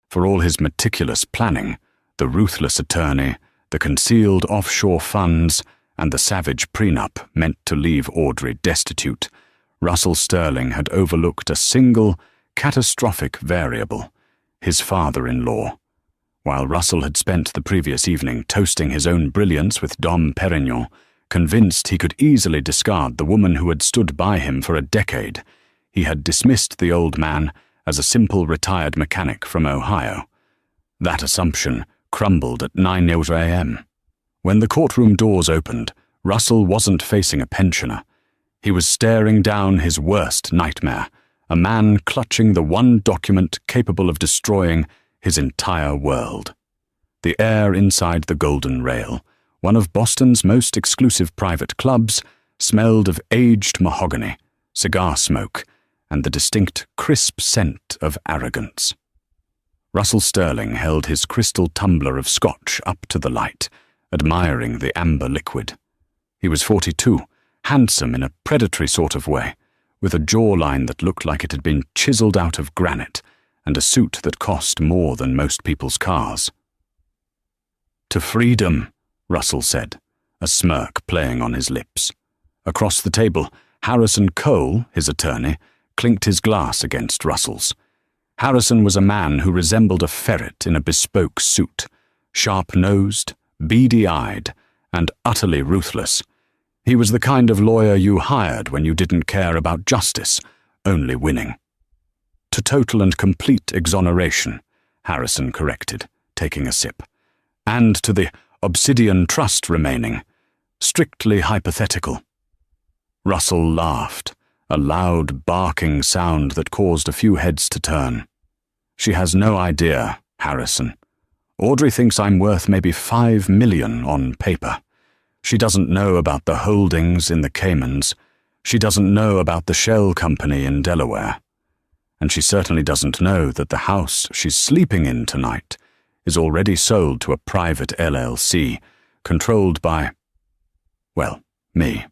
For all his meticulous planning, the ruthless attorney, the concealed offshore funds, and the savage prenup meant to leave Audrey destitute, Russell Sterling had overlooked a single, catastrophic variable: his father-in-law. While Russell had spent the previous evening toasting his own brilliance with Dom Perignon, convinced he could easily discard the woman who had stood by him for a decade, he had dismissed the old man as a simple retired mechanic from Ohio. That assumption crumbled at 9 a.m. When the courtroom doors opened, Russell wasn't facing a pensioner. He was staring down his worst nightmare, a man clutching the one document capable of destroying his entire world. The air inside the Golden Rail, one of Boston's most exclusive private clubs, smelled of aged mahogany, cigar smoke, and the distinct crisp scent of arrogance. Russell Sterling held his crystal tumbler of scotch up to the light, admiring the amber liquid. He was 42, handsome in a predatory sort of way, with a jawline that looked like it had been chiseled out of granite, and a suit that cost more than most people's cars. "To freedom," Russell said, a smirk playing on his lips. Across the table, Harrison Cole, his attorney, clinked his glass against Russell's. Harrison was a man who resembled a ferret in a bespoke suit, sharp-nosed, beady-eyed, and utterly ruthless. He was the kind of lawyer you hired when you didn't care about justice, only winning. "To total and complete exoneration," Harrison corrected, taking a sip. "And to the Obsidian Trust remaining. Strictly hypothetical." Russell laughed, a loud, barking sound that caused a few heads to turn. "She has no idea, Harrison. Audrey thinks I'm worth maybe $5 million on paper. She doesn't know about the holdings in the Caymans. She doesn't know about the shell company in Delaware. And she certainly doesn't know that the house she's sleeping in tonight is already sold to a private LLC, controlled by, well, me."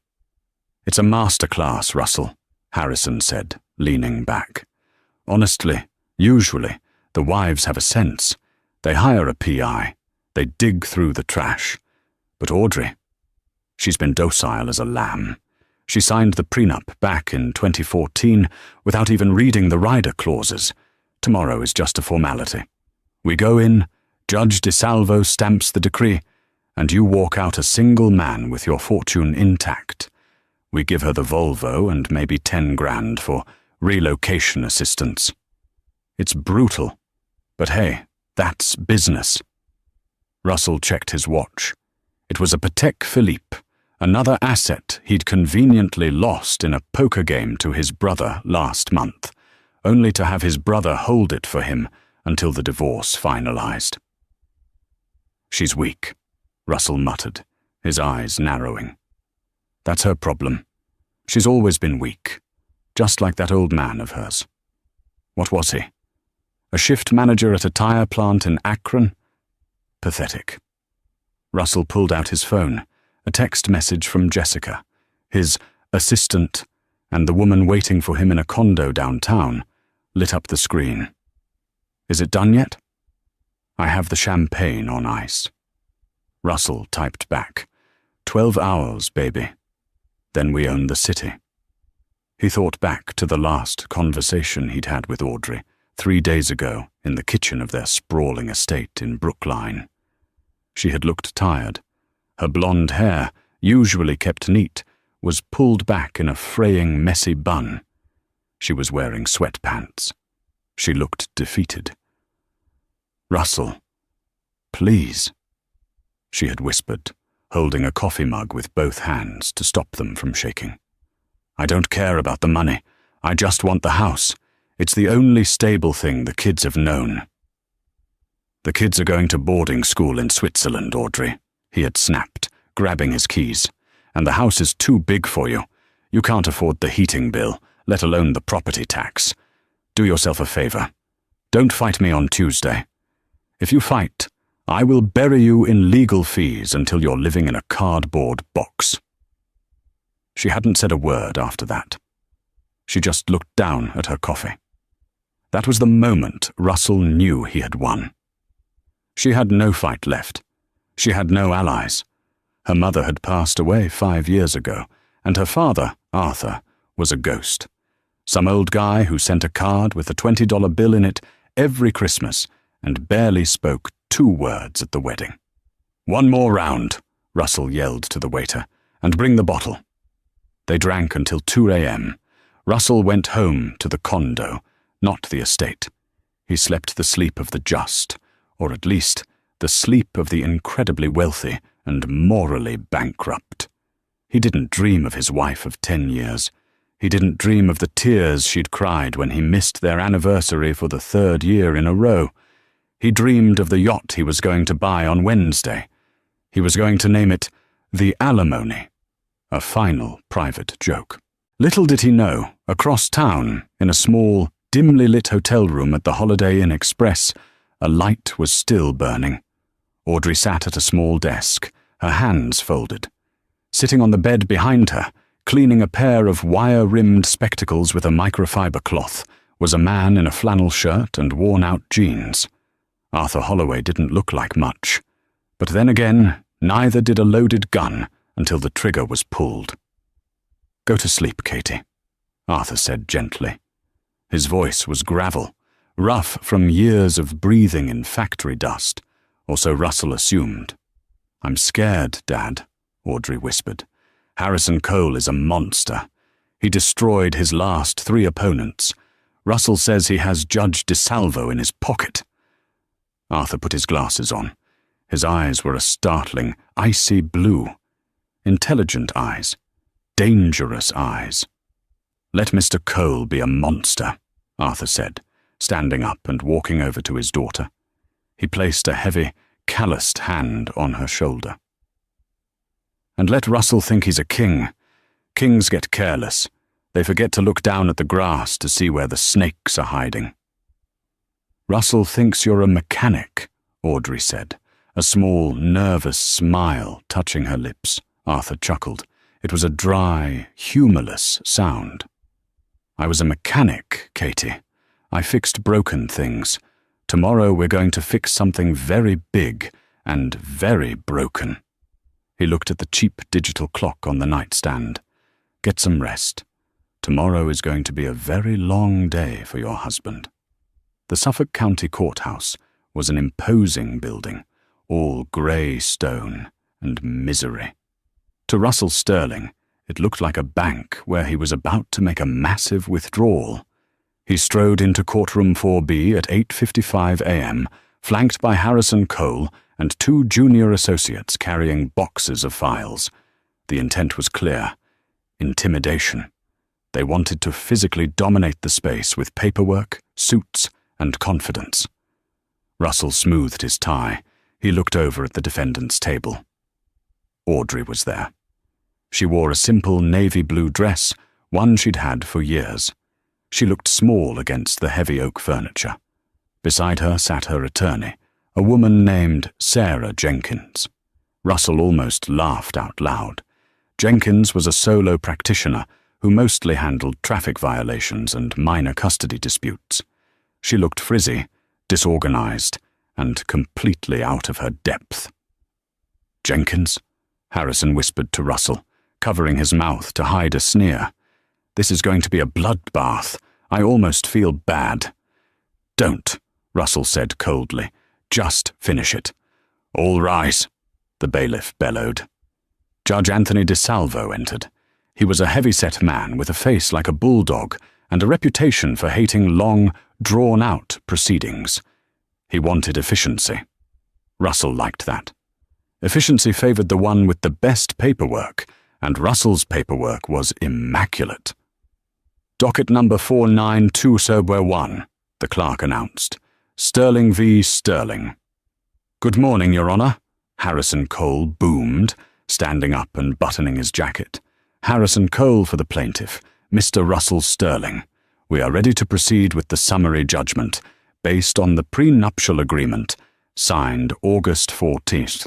"It's a masterclass, Russell," Harrison said, leaning back. "Honestly, usually, the wives have a sense. They hire a PI. They dig through the trash. But Audrey, she's been docile as a lamb. She signed the prenup back in 2014 without even reading the rider clauses. Tomorrow is just a formality. We go in, Judge DeSalvo stamps the decree, and you walk out a single man with your fortune intact. We give her the Volvo and maybe 10 grand for relocation assistance. It's brutal, but hey, that's business." Russell checked his watch. It was a Patek Philippe, another asset he'd conveniently lost in a poker game to his brother last month, only to have his brother hold it for him until the divorce finalized. "She's weak," Russell muttered, his eyes narrowing. "That's her problem. She's always been weak, just like that old man of hers. What was he? A shift manager at a tire plant in Akron? Pathetic." Russell pulled out his phone, a text message from Jessica, his assistant, and the woman waiting for him in a condo downtown, lit up the screen. "Is it done yet?" "I have the champagne on ice." Russell typed back, 12 hours, baby. Then we own the city." He thought back to the last conversation he'd had with Audrey 3 days ago in the kitchen of their sprawling estate in Brookline. She had looked tired. Her blonde hair, usually kept neat, was pulled back in a fraying, messy bun. She was wearing sweatpants. She looked defeated. "Russell, please," she had whispered, holding a coffee mug with both hands to stop them from shaking. "I don't care about the money. I just want the house. It's the only stable thing the kids have known." "The kids are going to boarding school in Switzerland, Audrey," he had snapped, grabbing his keys. "And the house is too big for you. You can't afford the heating bill, let alone the property tax. Do yourself a favor. Don't fight me on Tuesday. If you fight, I will bury you in legal fees until you're living in a cardboard box." She hadn't said a word after that. She just looked down at her coffee. That was the moment Russell knew he had won. She had no fight left. She had no allies. Her mother had passed away 5 years ago, and her father, Arthur, was a ghost. Some old guy who sent a card with a $20 bill in it every Christmas and barely spoke 2 words at the wedding. "One more round," Russell yelled to the waiter, "and bring the bottle." They drank until 2 a.m. Russell went home to the condo, not the estate. He slept the sleep of the just, or at least the sleep of the incredibly wealthy and morally bankrupt. He didn't dream of his wife of 10 years. He didn't dream of the tears she'd cried when he missed their anniversary for the 3rd year in a row. He dreamed of the yacht he was going to buy on Wednesday. He was going to name it the Alimony, a final private joke. Little did he know, across town, in a small, dimly lit hotel room at the Holiday Inn Express, a light was still burning. Audrey sat at a small desk, her hands folded. Sitting on the bed behind her, cleaning a pair of wire-rimmed spectacles with a microfiber cloth, was a man in a flannel shirt and worn-out jeans. Arthur Holloway didn't look like much. But then again, neither did a loaded gun until the trigger was pulled. "Go to sleep, Katie," Arthur said gently. His voice was gravel, rough from years of breathing in factory dust, or so Russell assumed. "I'm scared, Dad," Audrey whispered. "Harrison Cole is a monster. He destroyed his last 3 opponents. Russell says he has Judge DeSalvo in his pocket." Arthur put his glasses on. His eyes were a startling, icy blue. Intelligent eyes. Dangerous eyes. "Let Mr. Cole be a monster," Arthur said, standing up and walking over to his daughter. He placed a heavy, calloused hand on her shoulder. "And let Russell think he's a king. Kings get careless. They forget to look down at the grass to see where the snakes are hiding." "Russell thinks you're a mechanic," Audrey said, a small, nervous smile touching her lips. Arthur chuckled. It was a dry, humorless sound. "I was a mechanic, Katie. I fixed broken things. Tomorrow we're going to fix something very big and very broken." He looked at the cheap digital clock on the nightstand. "Get some rest. Tomorrow is going to be a very long day for your husband." The Suffolk County Courthouse was an imposing building, all grey stone and misery. To Russell Sterling, it looked like a bank where he was about to make a massive withdrawal. He strode into courtroom 4B at 8:55 a.m., flanked by Harrison Cole and 2 junior associates carrying boxes of files. The intent was clear. Intimidation. They wanted to physically dominate the space with paperwork, suits, and confidence. Russell smoothed his tie. He looked over at the defendant's table. Audrey was there. She wore a simple navy blue dress, one she'd had for years. She looked small against the heavy oak furniture. Beside her sat her attorney, a woman named Sarah Jenkins. Russell almost laughed out loud. Jenkins was a solo practitioner who mostly handled traffic violations and minor custody disputes. She looked frizzy, disorganized, and completely out of her depth. "Jenkins?" Harrison whispered to Russell, covering his mouth to hide a sneer. "This is going to be a bloodbath. I almost feel bad." "Don't," Russell said coldly. "Just finish it." "All rise," the bailiff bellowed. Judge Anthony DeSalvo entered. He was a heavy-set man with a face like a bulldog and a reputation for hating long, drawn-out proceedings. He wanted efficiency. Russell liked that. Efficiency favored the one with the best paperwork, and Russell's paperwork was immaculate. "Docket number 492-1, the clerk announced. "Sterling v. Sterling." "Good morning, Your Honor," Harrison Cole boomed, standing up and buttoning his jacket. "Harrison Cole for the plaintiff, Mr. Russell Sterling. We are ready to proceed with the summary judgment, based on the prenuptial agreement, signed August 14th,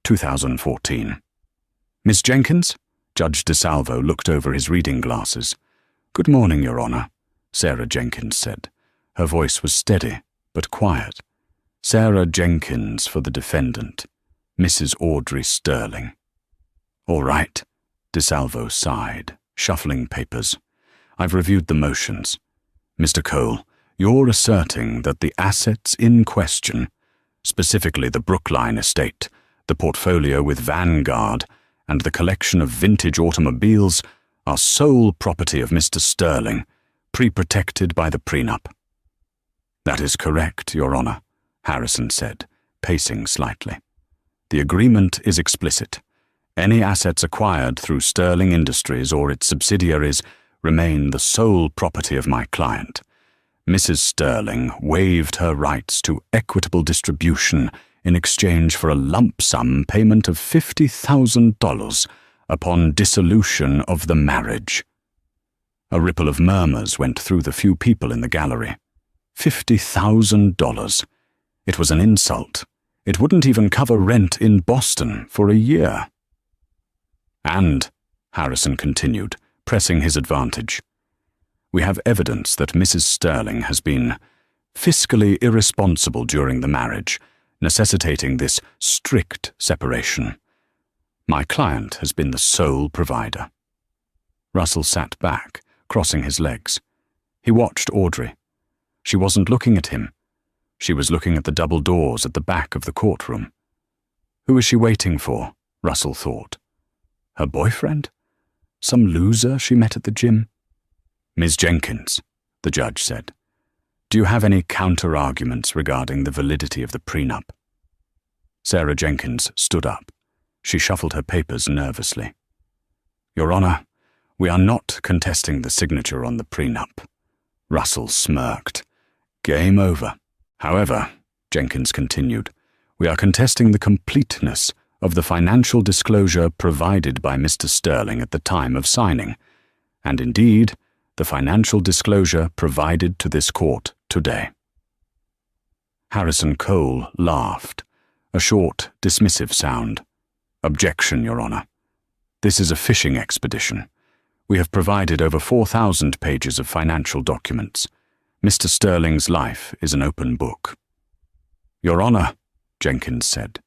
2014. "Miss Jenkins?" Judge DeSalvo looked over his reading glasses. "Good morning, Your Honor," Sarah Jenkins said. Her voice was steady, but quiet. Sarah Jenkins for the defendant, Mrs. Audrey Sterling. All right, DeSalvo sighed, shuffling papers. I've reviewed the motions. Mr. Cole, you're asserting that the assets in question, specifically the Brookline estate, the portfolio with Vanguard, and the collection of vintage automobiles, are sole property of Mr. Sterling, pre-protected by the prenup. That is correct, Your Honor, Harrison said, pacing slightly. The agreement is explicit. Any assets acquired through Sterling Industries or its subsidiaries remain the sole property of my client. Mrs. Sterling waived her rights to equitable distribution in exchange for a lump sum payment of $50,000 upon dissolution of the marriage. A ripple of murmurs went through the few people in the gallery. $50,000. It was an insult. It wouldn't even cover rent in Boston for a year. And, Harrison continued, pressing his advantage, we have evidence that Mrs. Sterling has been fiscally irresponsible during the marriage, necessitating this strict separation. My client has been the sole provider. Russell sat back, crossing his legs. He watched Audrey. She wasn't looking at him. She was looking at the double doors at the back of the courtroom. Who is she waiting for? Russell thought. Her boyfriend? Some loser she met at the gym? Ms. Jenkins, the judge said, do you have any counter-arguments regarding the validity of the prenup? Sarah Jenkins stood up. She shuffled her papers nervously. Your Honor, we are not contesting the signature on the prenup. Russell smirked. Game over. However, Jenkins continued, we are contesting the completeness of the financial disclosure provided by Mr. Sterling at the time of signing, and indeed, the financial disclosure provided to this court today. Harrison Cole laughed, a short, dismissive sound. Objection, Your Honor. This is a fishing expedition. We have provided over 4,000 pages of financial documents. Mr. Sterling's life is an open book. Your Honor, Jenkins said,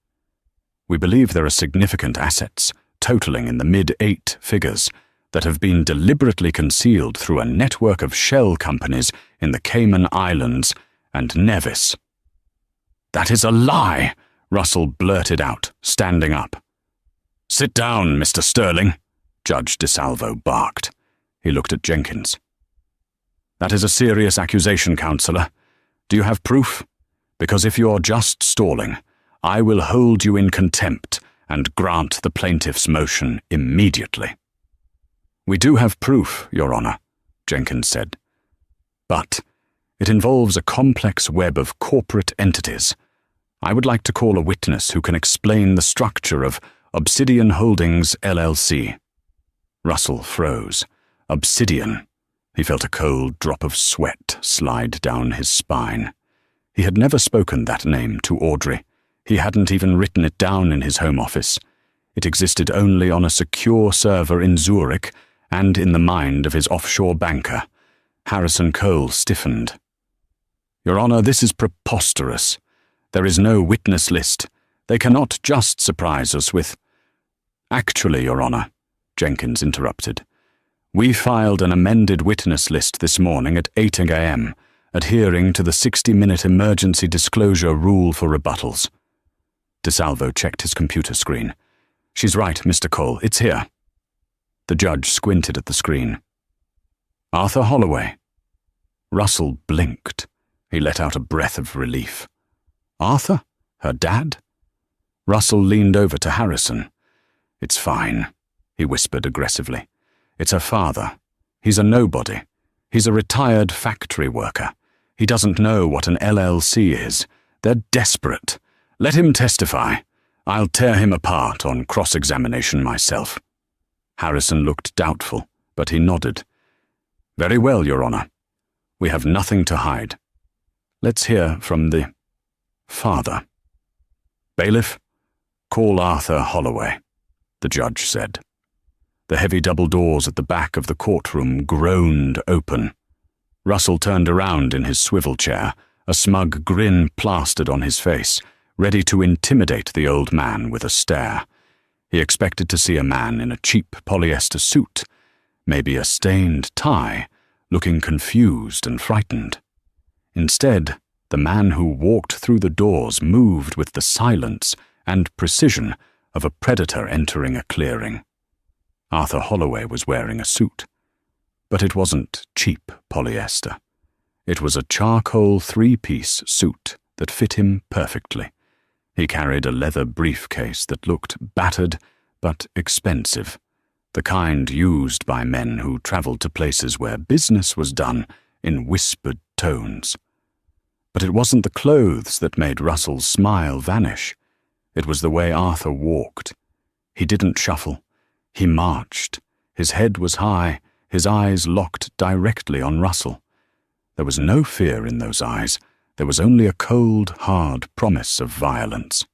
we believe there are significant assets, totaling in the mid-8 figures, that have been deliberately concealed through a network of shell companies in the Cayman Islands and Nevis. That is a lie, Russell blurted out, standing up. Sit down, Mr. Sterling, Judge DeSalvo barked. He looked at Jenkins. That is a serious accusation, Counselor. Do you have proof? Because if you're just stalling, I will hold you in contempt and grant the plaintiff's motion immediately. We do have proof, Your Honor, Jenkins said. But it involves a complex web of corporate entities. I would like to call a witness who can explain the structure of Obsidian Holdings, LLC. Russell froze. Obsidian. He felt a cold drop of sweat slide down his spine. He had never spoken that name to Audrey. He hadn't even written it down in his home office. It existed only on a secure server in Zurich and in the mind of his offshore banker. Harrison Cole stiffened. Your Honor, this is preposterous. There is no witness list. They cannot just surprise us with— Actually, Your Honor, Jenkins interrupted. We filed an amended witness list this morning at 8 a.m., adhering to the 60-minute emergency disclosure rule for rebuttals. DeSalvo checked his computer screen. She's right, Mr. Cole, it's here. The judge squinted at the screen. Arthur Holloway. Russell blinked. He let out a breath of relief. Arthur? Her dad? Russell leaned over to Harrison. It's fine, he whispered aggressively. It's her father. He's a nobody. He's a retired factory worker. He doesn't know what an LLC is. They're desperate. Let him testify. I'll tear him apart on cross-examination myself. Harrison looked doubtful, but he nodded. Very well, Your Honor. We have nothing to hide. Let's hear from the father. Bailiff, call Arthur Holloway, the judge said. The heavy double doors at the back of the courtroom groaned open. Russell turned around in his swivel chair, a smug grin plastered on his face, ready to intimidate the old man with a stare. He expected to see a man in a cheap polyester suit, maybe a stained tie, looking confused and frightened. Instead, the man who walked through the doors moved with the silence and precision of a predator entering a clearing. Arthur Holloway was wearing a suit, but it wasn't cheap polyester. It was a charcoal three-piece suit that fit him perfectly. He carried a leather briefcase that looked battered but expensive, the kind used by men who traveled to places where business was done in whispered tones. But it wasn't the clothes that made Russell's smile vanish. It was the way Arthur walked. He didn't shuffle. He marched. His head was high, his eyes locked directly on Russell. There was no fear in those eyes. There was only a cold, hard promise of violence.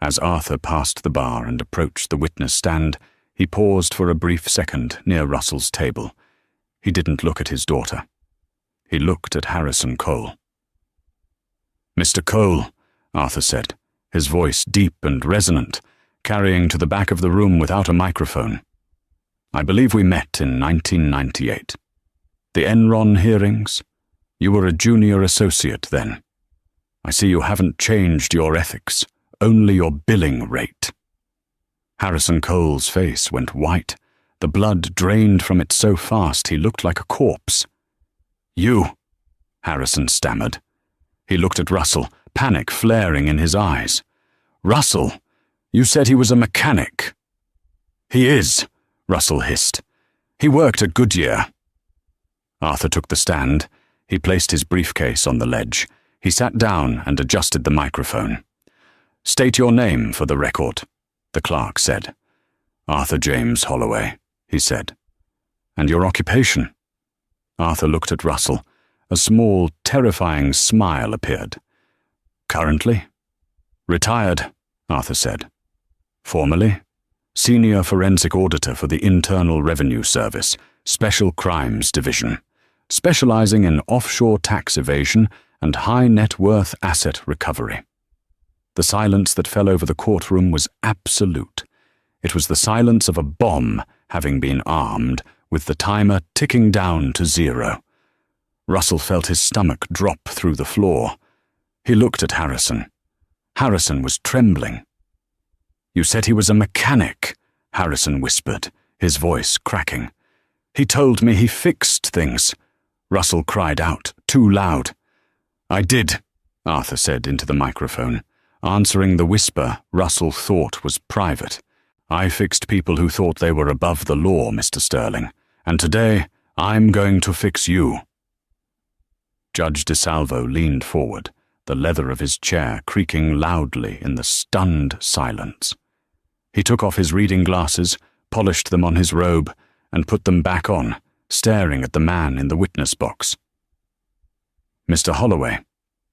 As Arthur passed the bar and approached the witness stand, he paused for a brief second near Russell's table. He didn't look at his daughter. He looked at Harrison Cole. "Mr. Cole," Arthur said, his voice deep and resonant, carrying to the back of the room without a microphone. "I believe we met in 1998. The Enron hearings? You were a junior associate then. I see you haven't changed your ethics, only your billing rate." Harrison Cole's face went white. The blood drained from it so fast he looked like a corpse. "You," Harrison stammered. He looked at Russell, panic flaring in his eyes. "Russell, you said he was a mechanic." "He is," Russell hissed. "He worked at Goodyear." Arthur took the stand. He placed his briefcase on the ledge. He sat down and adjusted the microphone. "State your name for the record," the clerk said. "Arthur James Holloway," he said. "And your occupation?" Arthur looked at Russell. A small, terrifying smile appeared. "Currently?" "Retired," Arthur said. "Formerly?" "Senior Forensic Auditor for the Internal Revenue Service, Special Crimes Division, specializing in offshore tax evasion and high net worth asset recovery." The silence that fell over the courtroom was absolute. It was the silence of a bomb having been armed, with the timer ticking down to 0. Russell felt his stomach drop through the floor. He looked at Harrison. Harrison was trembling. "You said he was a mechanic," Harrison whispered, his voice cracking. "He told me he fixed things." Russell cried out, too loud. "I did," Arthur said into the microphone, answering the whisper Russell thought was private. "I fixed people who thought they were above the law, Mr. Sterling, and today I'm going to fix you." Judge DeSalvo leaned forward, the leather of his chair creaking loudly in the stunned silence. He took off his reading glasses, polished them on his robe, and put them back on, staring at the man in the witness box. "Mr. Holloway,"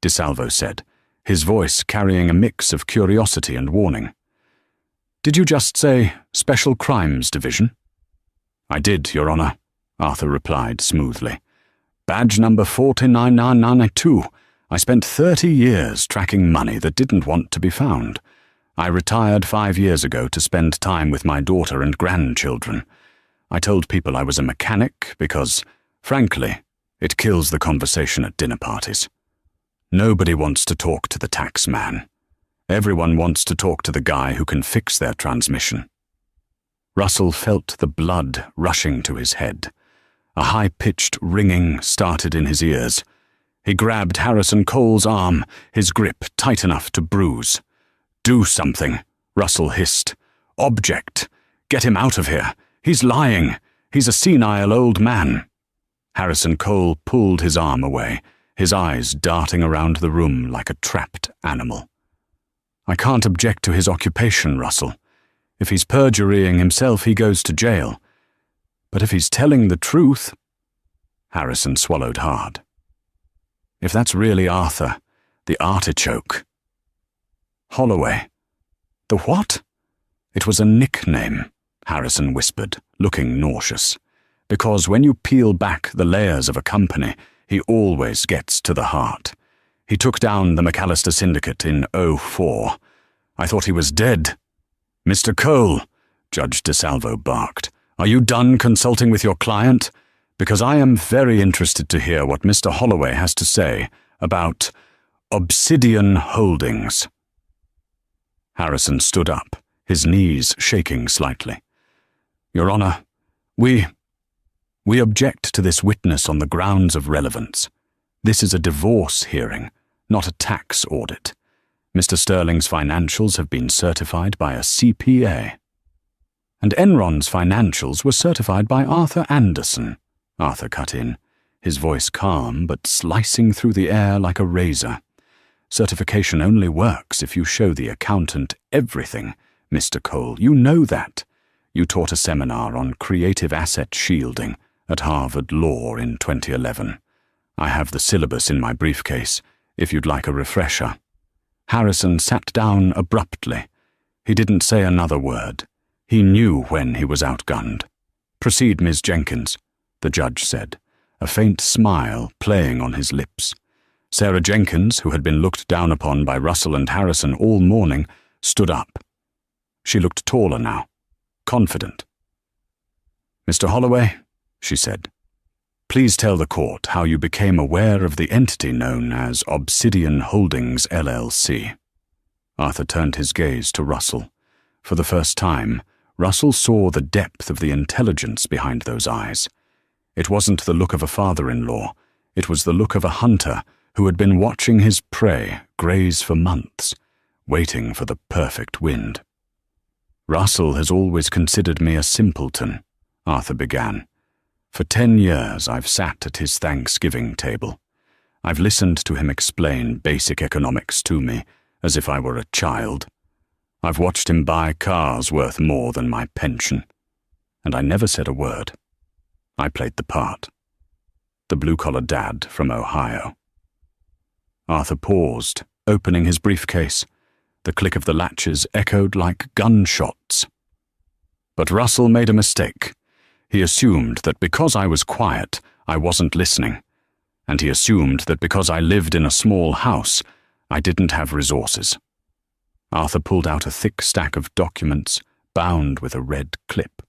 DeSalvo said, his voice carrying a mix of curiosity and warning. "Did you just say Special Crimes Division?" "I did, Your Honor," Arthur replied smoothly. "Badge number 49992. I spent 30 years tracking money that didn't want to be found. I retired 5 years ago to spend time with my daughter and grandchildren. I told people I was a mechanic because, frankly, it kills the conversation at dinner parties. Nobody wants to talk to the tax man. Everyone wants to talk to the guy who can fix their transmission." Russell felt the blood rushing to his head. A high-pitched ringing started in his ears. He grabbed Harrison Cole's arm, his grip tight enough to bruise. "Do something," Russell hissed. "Object. Get him out of here. He's lying. He's a senile old man." Harrison Cole pulled his arm away, his eyes darting around the room like a trapped animal. "I can't object to his occupation, Russell. If he's perjurying himself, he goes to jail. But if he's telling the truth—" Harrison swallowed hard. "If that's really Arthur, the artichoke." "Holloway. The what?" "It was a nickname," Harrison whispered, looking nauseous. because when you peel back the layers of a company, he always gets to the heart. He took down the McAllister Syndicate in 2004. I thought he was dead. Mr. Cole, Judge DeSalvo barked, are you done consulting with your client? Because I am very interested to hear what Mr. Holloway has to say about Obsidian Holdings. Harrison stood up, his knees shaking slightly. Your Honor, we object to this witness on the grounds of relevance. This is a divorce hearing, not a tax audit. Mr. Sterling's financials have been certified by a CPA. And Enron's financials were certified by Arthur Anderson, Arthur cut in, his voice calm but slicing through the air like a razor. Certification only works if you show the accountant everything, Mr. Cole. You know that. You taught a seminar on creative asset shielding at Harvard Law in 2011. I have the syllabus in my briefcase, if you'd like a refresher. Harrison sat down abruptly. He didn't say another word. He knew when he was outgunned. Proceed, Ms. Jenkins, the judge said, a faint smile playing on his lips. Sarah Jenkins, who had been looked down upon by Russell and Harrison all morning, stood up. She looked taller now, confident. Mr. Holloway, she said, please tell the court how you became aware of the entity known as Obsidian Holdings, LLC. Arthur turned his gaze to Russell. For the first time, Russell saw the depth of the intelligence behind those eyes. It wasn't the look of a father-in-law. It was the look of a hunter who had been watching his prey graze for months, waiting for the perfect wind. Russell has always considered me a simpleton, Arthur began. For 10 years I've sat at his Thanksgiving table. I've listened to him explain basic economics to me as if I were a child. I've watched him buy cars worth more than my pension. And I never said a word. I played the part. The blue-collar dad from Ohio. Arthur paused, opening his briefcase. The click of the latches echoed like gunshots. But Russell made a mistake. He assumed that because I was quiet, I wasn't listening. And he assumed that because I lived in a small house, I didn't have resources. Arthur pulled out a thick stack of documents, bound with a red clip.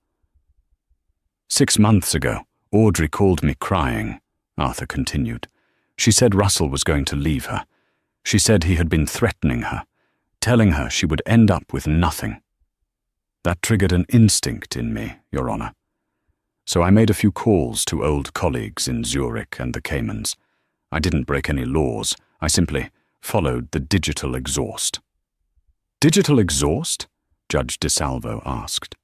6 months ago, Audrey called me crying, Arthur continued. She said Russell was going to leave her. She said he had been threatening her, telling her she would end up with nothing. That triggered an instinct in me, Your Honor. So I made a few calls to old colleagues in Zurich and the Caymans. I didn't break any laws. I simply followed the digital exhaust. Digital exhaust? Judge DeSalvo asked.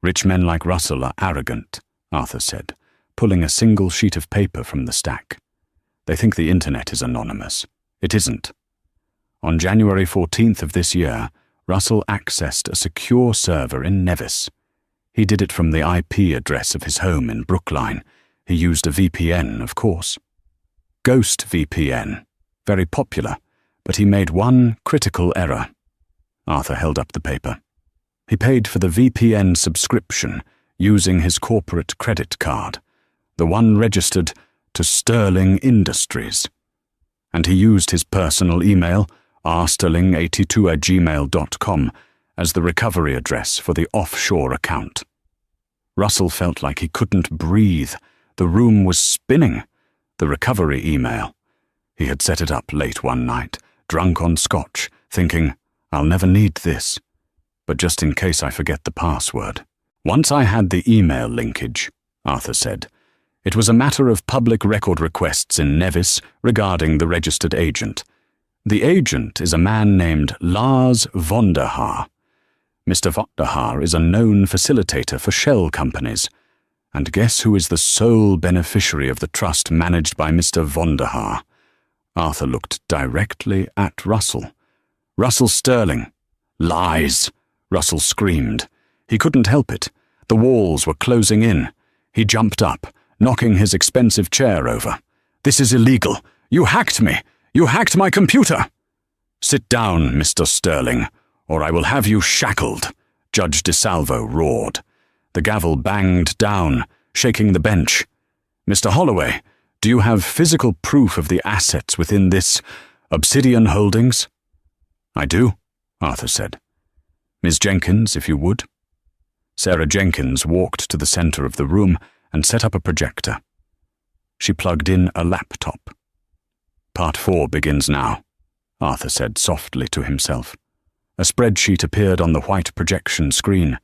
Rich men like Russell are arrogant, Arthur said, pulling a single sheet of paper from the stack. They think the internet is anonymous. It isn't. On January 14th of this year, Russell accessed a secure server in Nevis. He did it from the IP address of his home in Brookline. He used a VPN, of course. Ghost VPN. Very popular, but he made one critical error. Arthur held up the paper. He paid for the VPN subscription using his corporate credit card, the one registered to Sterling Industries. And he used his personal email, rsterling82@gmail.com, as the recovery address for the offshore account. Russell felt like he couldn't breathe. The room was spinning. The recovery email. He had set it up late one night, drunk on scotch, thinking, I'll never need this. But just in case I forget the password. Once I had the email linkage, Arthur said. It was a matter of public record requests in Nevis regarding the registered agent. The agent is a man named Lars Vonderhaar. Mr. Vonderhaar is a known facilitator for shell companies. And guess who is the sole beneficiary of the trust managed by Mr. Vonderhaar? Arthur looked directly at Russell. Russell Sterling. Lies! Russell screamed. He couldn't help it. The walls were closing in. He jumped up, knocking his expensive chair over. This is illegal. You hacked me. You hacked my computer. Sit down, Mr. Sterling, or I will have you shackled, Judge DeSalvo roared. The gavel banged down. shaking the bench. "Mr. Holloway, do you have physical proof of the assets within this Obsidian Holdings?" "I do," Arthur said. "Ms. Jenkins, if you would." Sarah Jenkins walked to the center of the room and set up a projector. She plugged in a laptop. "Part 4 begins now," Arthur said softly to himself. A spreadsheet appeared on the white projection screen.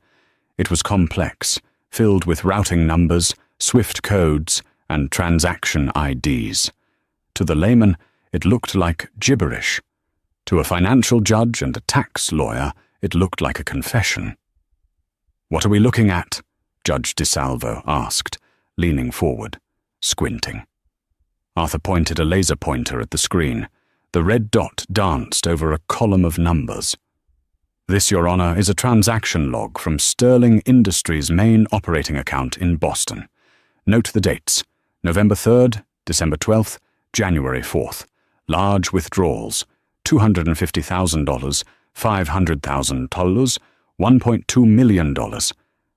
It was complex, filled with routing numbers, Swift codes, and transaction IDs. To the layman, it looked like gibberish. To a financial judge and a tax lawyer, it looked like a confession. "What are we looking at?" Judge DeSalvo asked, leaning forward, squinting. Arthur pointed a laser pointer at the screen. The red dot danced over a column of numbers. "This, Your Honor, is a transaction log from Sterling Industries' main operating account in Boston. Note the dates: November 3rd, December 12th, January 4th. Large withdrawals: $250,000, $500,000, $1.2 million.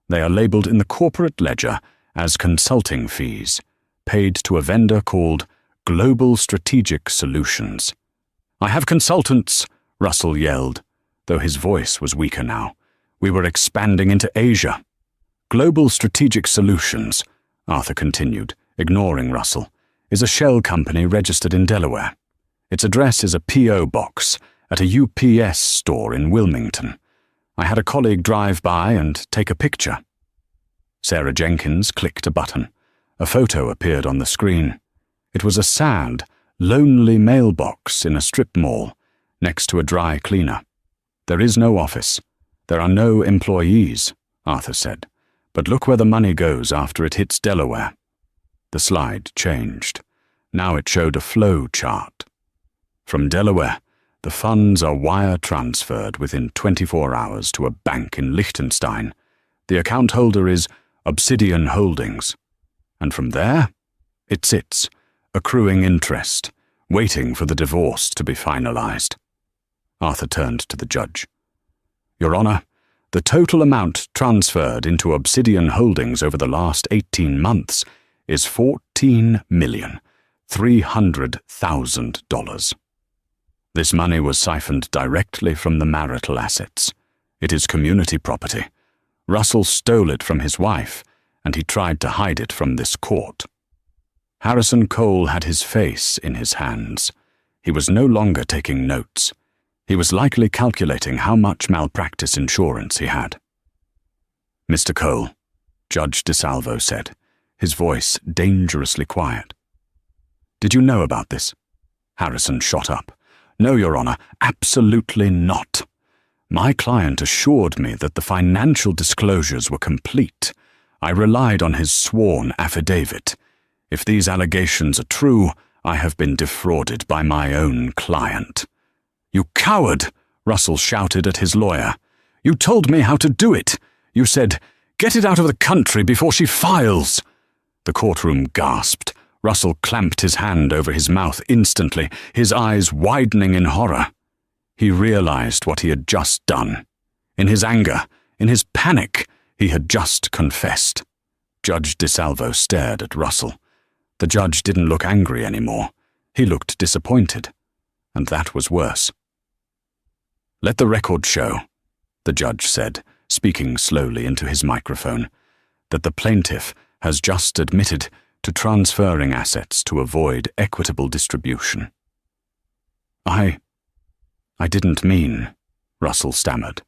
They are labeled in the corporate ledger as consulting fees, paid to a vendor called Global Strategic Solutions." "I have consultants," Russell yelled, though his voice was weaker now. "We were expanding into Asia." "Global Strategic Solutions," Arthur continued, ignoring Russell, "is a shell company registered in Delaware. Its address is a P.O. box at a UPS store in Wilmington. I had a colleague drive by and take a picture." Sarah Jenkins clicked a button. A photo appeared on the screen. It was a sad, lonely mailbox in a strip mall, next to a dry cleaner. "There is no office. There are no employees," Arthur said. "But look where the money goes after it hits Delaware." The slide changed. Now it showed a flow chart. From Delaware, the funds are wire transferred within 24 hours to a bank in Liechtenstein. The account holder is Obsidian Holdings. And from there, it sits, accruing interest, waiting for the divorce to be finalized. Arthur turned to the judge. "Your Honor, the total amount transferred into Obsidian Holdings over the last 18 months is $14,300,000. This money was siphoned directly from the marital assets. It is community property. Russell stole it from his wife, and he tried to hide it from this court." Harrison Cole had his face in his hands. He was no longer taking notes. He was likely calculating how much malpractice insurance he had. "Mr. Cole," Judge DeSalvo said, his voice dangerously quiet. "Did you know about this?" Harrison shot up. "No, Your Honor, absolutely not. My client assured me that the financial disclosures were complete. I relied on his sworn affidavit. If these allegations are true, I have been defrauded by my own client." "You coward!" Russell shouted at his lawyer. "You told me how to do it. You said, 'Get it out of the country before she files.'" The courtroom gasped. Russell clamped his hand over his mouth instantly, his eyes widening in horror. He realized what he had just done. In his anger, in his panic, he had just confessed. Judge DeSalvo stared at Russell. The judge didn't look angry anymore. He looked disappointed. And that was worse. "Let the record show," the judge said, speaking slowly into his microphone, "that the plaintiff has just admitted to transferring assets to avoid equitable distribution." I didn't mean," Russell stammered.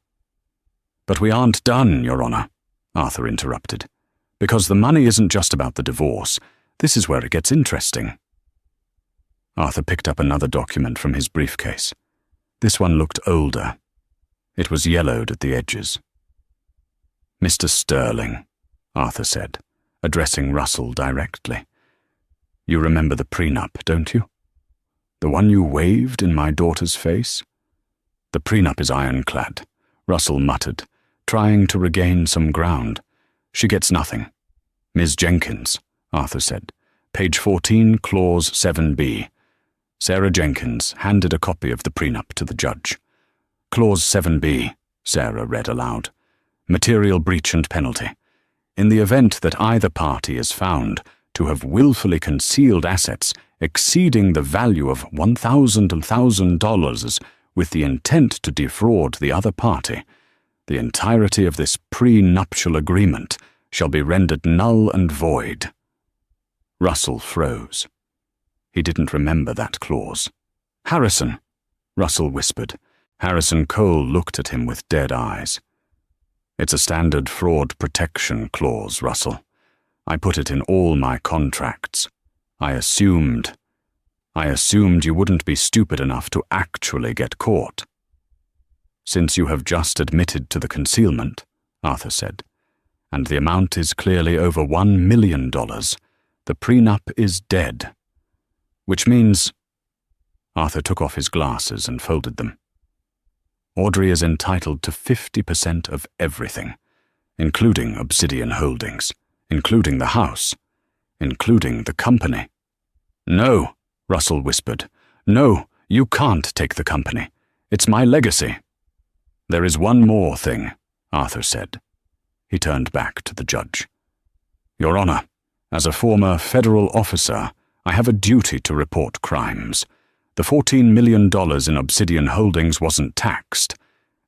"But we aren't done, Your Honor," Arthur interrupted. "Because the money isn't just about the divorce. This is where it gets interesting." Arthur picked up another document from his briefcase. This one looked older. It was yellowed at the edges. "Mr. Sterling," Arthur said, addressing Russell directly. "You remember the prenup, don't you? The one you waved in my daughter's face?" "The prenup is ironclad," Russell muttered, trying to regain some ground. "She gets nothing." "Ms. Jenkins," Arthur said. "Page 14, Clause 7b. Sarah Jenkins handed a copy of the prenup to the judge. "Clause 7b, Sarah read aloud. "Material breach and penalty. In the event that either party is found to have willfully concealed assets exceeding the value of $1,000 with the intent to defraud the other party, the entirety of this prenuptial agreement shall be rendered null and void. Russell froze. He didn't remember that clause. "Harrison," Russell whispered. Harrison Cole looked at him with dead eyes. "It's a standard fraud protection clause, Russell. I put it in all my contracts. I assumed you wouldn't be stupid enough to actually get caught." "Since you have just admitted to the concealment," Arthur said, "and the amount is clearly over $1 million, the prenup is dead. Which means—" Arthur took off his glasses and folded them. "Audrey is entitled to 50% of everything, including Obsidian Holdings, including the house, including the company." "No," Russell whispered. "No, you can't take the company. It's my legacy." "There is one more thing," Arthur said. He turned back to the judge. "Your Honor, as a former federal officer, I have a duty to report crimes. The $14 million in Obsidian Holdings wasn't taxed.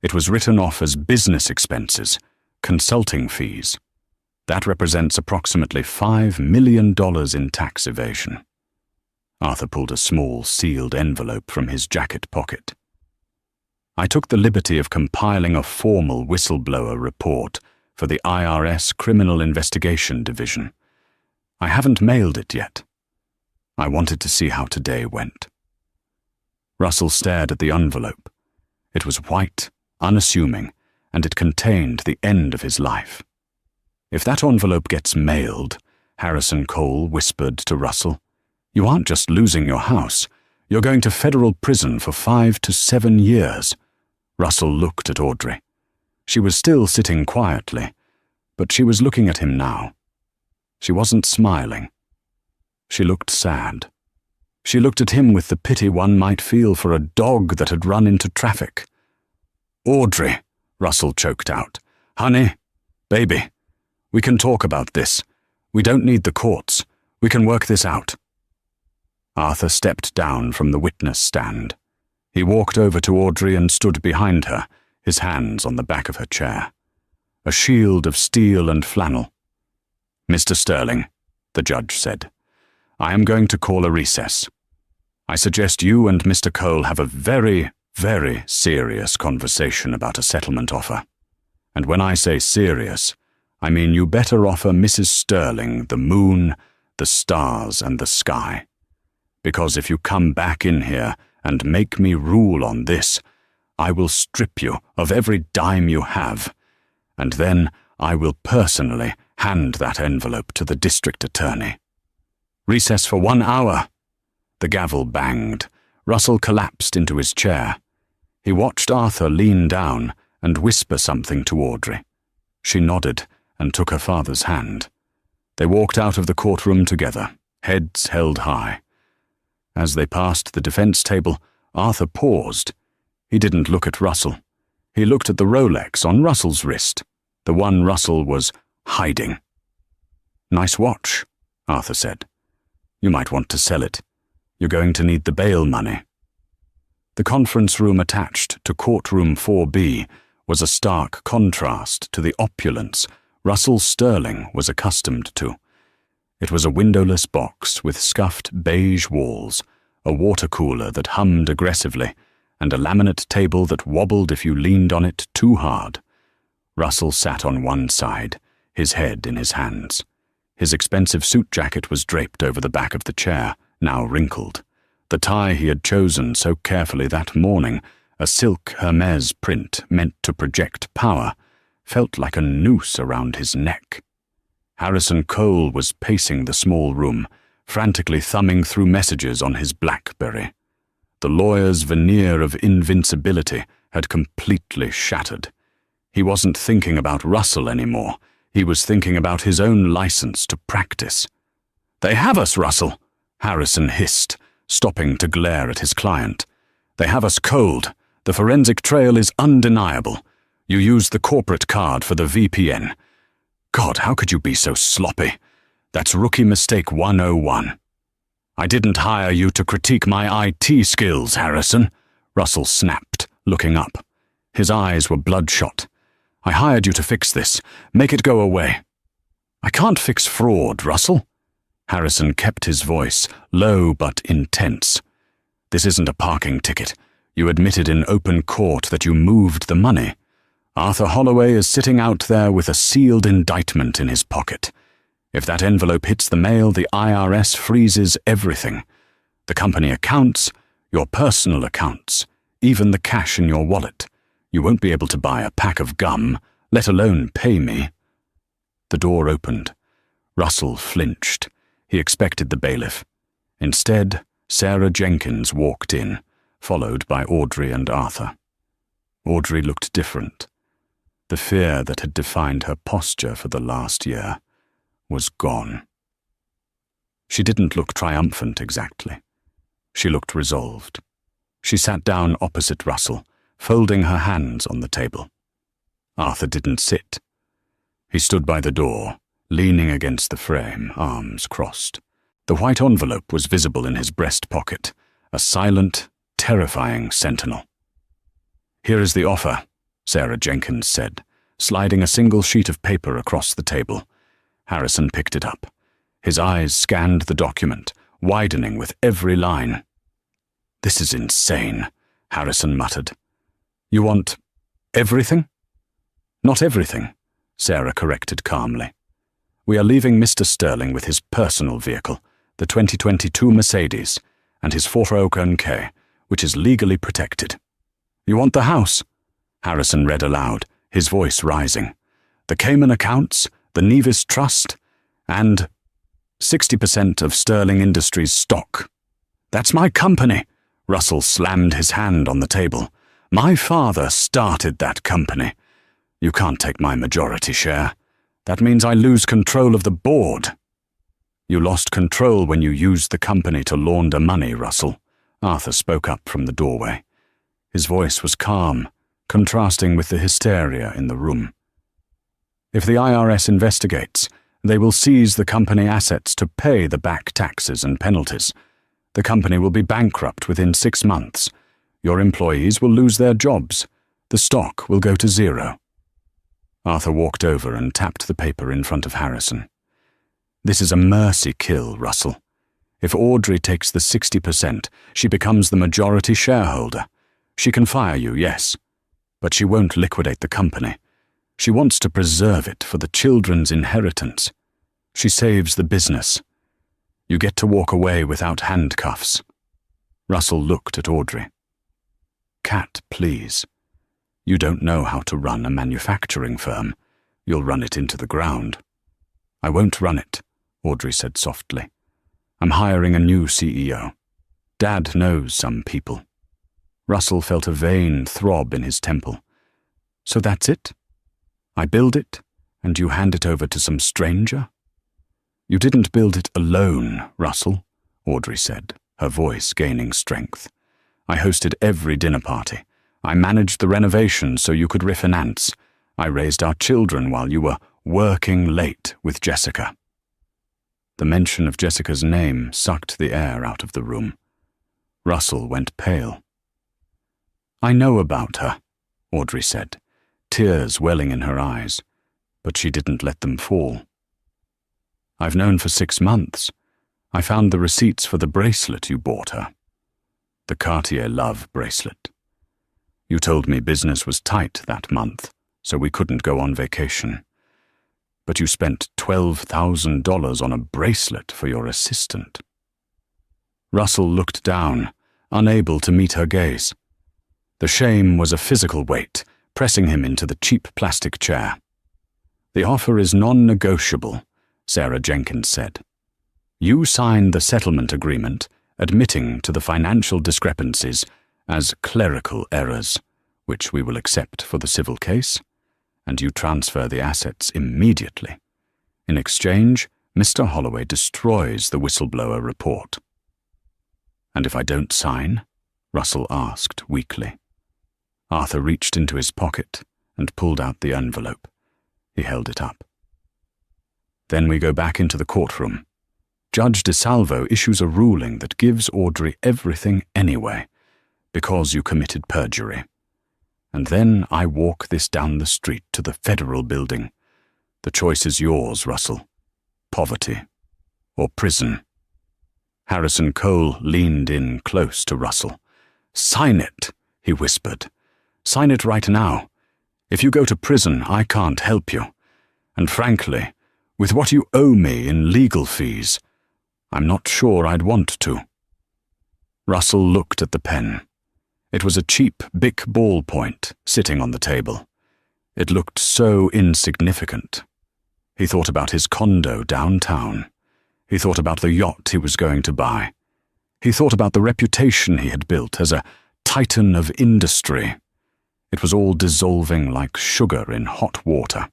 It was written off as business expenses, consulting fees. That represents approximately $5 million in tax evasion." Arthur pulled a small, sealed envelope from his jacket pocket. "I took the liberty of compiling a formal whistleblower report for the IRS Criminal Investigation Division. I haven't mailed it yet. I wanted to see how today went." Russell stared at the envelope. It was white, unassuming, and it contained the end of his life. "If that envelope gets mailed," Harrison Cole whispered to Russell, "you aren't just losing your house. You're going to federal prison for 5 to 7 years. Russell looked at Audrey. She was still sitting quietly, but she was looking at him now. She wasn't smiling. She looked sad. She looked at him with the pity one might feel for a dog that had run into traffic. "Audrey," Russell choked out. "Honey, baby, we can talk about this. We don't need the courts. We can work this out." Arthur stepped down from the witness stand. He walked over to Audrey and stood behind her, his hands on the back of her chair. A shield of steel and flannel. "Mr. Sterling," the judge said, "I am going to call a recess. I suggest you and Mr. Cole have a very, very serious conversation about a settlement offer. And when I say serious, I mean you better offer Mrs. Sterling the moon, the stars, and the sky. Because if you come back in here and make me rule on this, I will strip you of every dime you have, and then I will personally hand that envelope to the district attorney. Recess for 1 hour." The gavel banged. Russell collapsed into his chair. He watched Arthur lean down and whisper something to Audrey. She nodded and took her father's hand. They walked out of the courtroom together, heads held high. As they passed the defense table, Arthur paused. He didn't look at Russell. He looked at the Rolex on Russell's wrist, the one Russell was hiding. "Nice watch," Arthur said. "You might want to sell it. You're going to need the bail money." The conference room attached to courtroom 4B was a stark contrast to the opulence Russell Sterling was accustomed to. It was a windowless box with scuffed beige walls, a water cooler that hummed aggressively, and a laminate table that wobbled if you leaned on it too hard. Russell sat on one side, his head in his hands. His expensive suit jacket was draped over the back of the chair, now wrinkled. The tie he had chosen so carefully that morning, a silk Hermes print meant to project power, felt like a noose around his neck. Harrison Cole was pacing the small room, frantically thumbing through messages on his BlackBerry. The lawyer's veneer of invincibility had completely shattered. He wasn't thinking about Russell anymore. He was thinking about his own license to practice. "They have us, Russell," Harrison hissed, stopping to glare at his client. "They have us cold. The forensic trail is undeniable. You used the corporate card for the VPN. God, how could you be so sloppy? That's rookie mistake 101. I didn't hire you to critique my IT skills, Harrison, Russell snapped, looking up. His eyes were bloodshot. I hired you to fix this. Make it go away. I can't fix fraud, Russell. Harrison kept his voice low but intense. This isn't a parking ticket. You admitted in open court that you moved the money. Arthur Holloway is sitting out there with a sealed indictment in his pocket. If that envelope hits the mail, the IRS freezes everything. The company accounts, your personal accounts, even the cash in your wallet. You won't be able to buy a pack of gum, let alone pay me. The door opened. Russell flinched. He expected the bailiff. Instead, Sarah Jenkins walked in, followed by Audrey and Arthur. Audrey looked different. The fear that had defined her posture for the last year was gone. She didn't look triumphant exactly. She looked resolved. She sat down opposite Russell, folding her hands on the table. Arthur didn't sit. He stood by the door, leaning against the frame, arms crossed. The white envelope was visible in his breast pocket, a silent, terrifying sentinel. Here is the offer, Sarah Jenkins said, sliding a single sheet of paper across the table. Harrison picked it up. His eyes scanned the document, widening with every line. This is insane, Harrison muttered. You want everything? Not everything, Sarah corrected calmly. We are leaving Mr. Sterling with his personal vehicle, the 2022 Mercedes, and his 401k, which is legally protected. You want the house? Harrison read aloud, his voice rising. The Cayman accounts, the Nevis Trust, and 60% of Sterling Industries stock. That's my company. Russell slammed his hand on the table. My father started that company. You can't take my majority share. That means I lose control of the board. You lost control when you used the company to launder money, Russell. Arthur spoke up from the doorway. His voice was calm, contrasting with the hysteria in the room. If the IRS investigates, they will seize the company assets to pay the back taxes and penalties. The company will be bankrupt within 6 months. Your employees will lose their jobs. The stock will go to zero. Arthur walked over and tapped the paper in front of Harrison. This is a mercy kill, Russell. If Audrey takes the 60%, she becomes the majority shareholder. She can fire you, yes, but she won't liquidate the company. She wants to preserve it for the children's inheritance. She saves the business. You get to walk away without handcuffs. Russell looked at Audrey. Kat, please. You don't know how to run a manufacturing firm. You'll run it into the ground. I won't run it, Audrey said softly. I'm hiring a new CEO. Dad knows some people. Russell felt a vain throb in his temple. So that's it? I build it, and you hand it over to some stranger? You didn't build it alone, Russell, Audrey said, her voice gaining strength. I hosted every dinner party. I managed the renovations so you could refinance. I raised our children while you were working late with Jessica. The mention of Jessica's name sucked the air out of the room. Russell went pale. I know about her, Audrey said, tears welling in her eyes, but she didn't let them fall. I've known for 6 months. I found the receipts for the bracelet you bought her. The Cartier Love bracelet. You told me business was tight that month, so we couldn't go on vacation. But you spent $12,000 on a bracelet for your assistant. Russell looked down, unable to meet her gaze. The shame was a physical weight, pressing him into the cheap plastic chair. The offer is non-negotiable, Sarah Jenkins said. You signed the settlement agreement, admitting to the financial discrepancies as clerical errors, which we will accept for the civil case, and you transfer the assets immediately. In exchange, Mr. Holloway destroys the whistleblower report. And if I don't sign? Russell asked weakly. Arthur reached into his pocket and pulled out the envelope. He held it up. Then we go back into the courtroom. Judge DeSalvo issues a ruling that gives Audrey everything anyway, because you committed perjury. And then I walk this down the street to the Federal Building. The choice is yours, Russell. Poverty or prison. Harrison Cole leaned in close to Russell. "Sign it," he whispered. "Sign it right now. If you go to prison, I can't help you. And frankly, with what you owe me in legal fees, I'm not sure I'd want to." Russell looked at the pen. It was a cheap Bic ballpoint sitting on the table. It looked so insignificant. He thought about his condo downtown. He thought about the yacht he was going to buy. He thought about the reputation he had built as a titan of industry. It was all dissolving like sugar in hot water.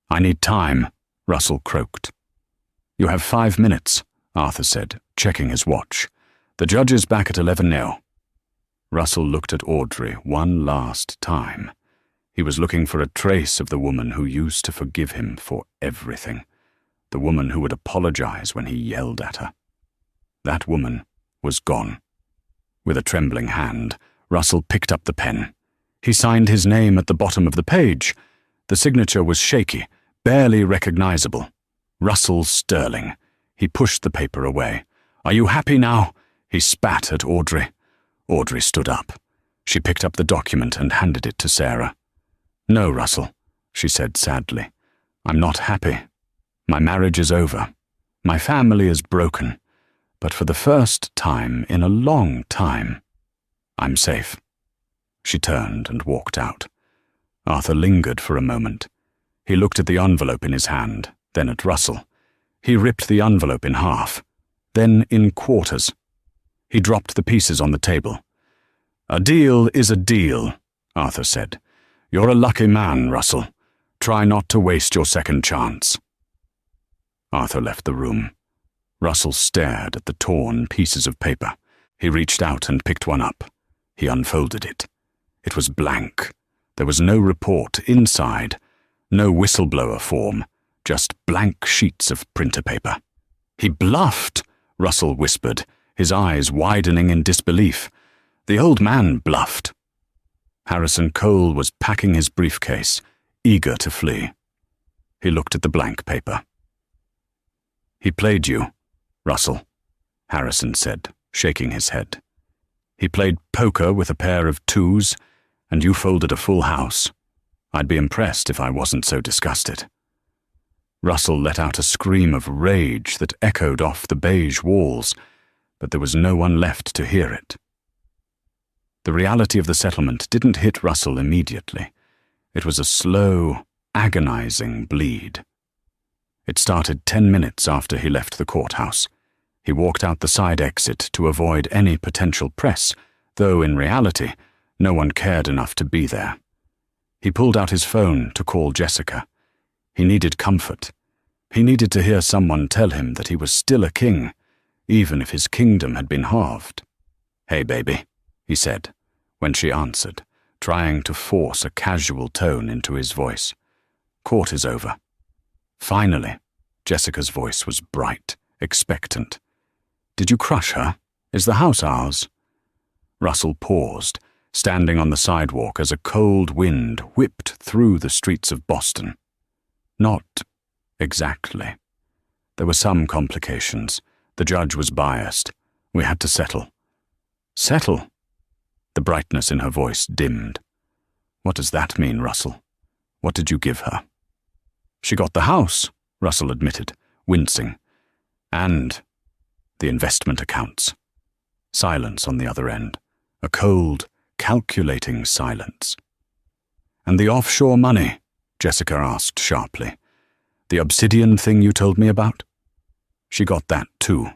"I need time," Russell croaked. "You have 5 minutes," Arthur said, checking his watch. "The judge is back at 11:00. Russell looked at Audrey one last time. He was looking for a trace of the woman who used to forgive him for everything. The woman who would apologize when he yelled at her. That woman was gone. With a trembling hand, Russell picked up the pen. He signed his name at the bottom of the page. The signature was shaky, barely recognizable. Russell Sterling. He pushed the paper away. "Are you happy now?" He spat at Audrey. Audrey stood up. She picked up the document and handed it to Sarah. "No, Russell," she said sadly. "I'm not happy. My marriage is over. My family is broken. But for the first time in a long time, I'm safe." She turned and walked out. Arthur lingered for a moment. He looked at the envelope in his hand, then at Russell. He ripped the envelope in half, then in quarters. He dropped the pieces on the table. "A deal is a deal," Arthur said. "You're a lucky man, Russell. Try not to waste your second chance." Arthur left the room. Russell stared at the torn pieces of paper. He reached out and picked one up. He unfolded it. It was blank. There was no report inside, no whistleblower form, just blank sheets of printer paper. "He bluffed," Russell whispered, his eyes widening in disbelief. "The old man bluffed." Harrison Cole was packing his briefcase, eager to flee. He looked at the blank paper. "He played you, Russell," Harrison said, shaking his head. "He played poker with a pair of twos, and you folded a full house. I'd be impressed if I wasn't so disgusted." Russell let out a scream of rage that echoed off the beige walls, but there was no one left to hear it. The reality of the settlement didn't hit Russell immediately. It was a slow, agonizing bleed. It started 10 minutes after he left the courthouse. He walked out the side exit to avoid any potential press, though in reality, no one cared enough to be there. He pulled out his phone to call Jessica. He needed comfort. He needed to hear someone tell him that he was still a king, even if his kingdom had been halved. "Hey, baby," he said, when she answered, trying to force a casual tone into his voice. "Court is over." Finally, Jessica's voice was bright, expectant. "Did you crush her? Is the house ours?" Russell paused, standing on the sidewalk as a cold wind whipped through the streets of Boston. Not exactly. There were some complications. The judge was biased. We had to settle. "Settle?" The brightness in her voice dimmed. "What does that mean, Russell? What did you give her?" "She got the house," Russell admitted, wincing. "And the investment accounts." Silence on the other end. A cold, calculating silence. "And the offshore money?" Jessica asked sharply. "The obsidian thing you told me about?" "She got that too."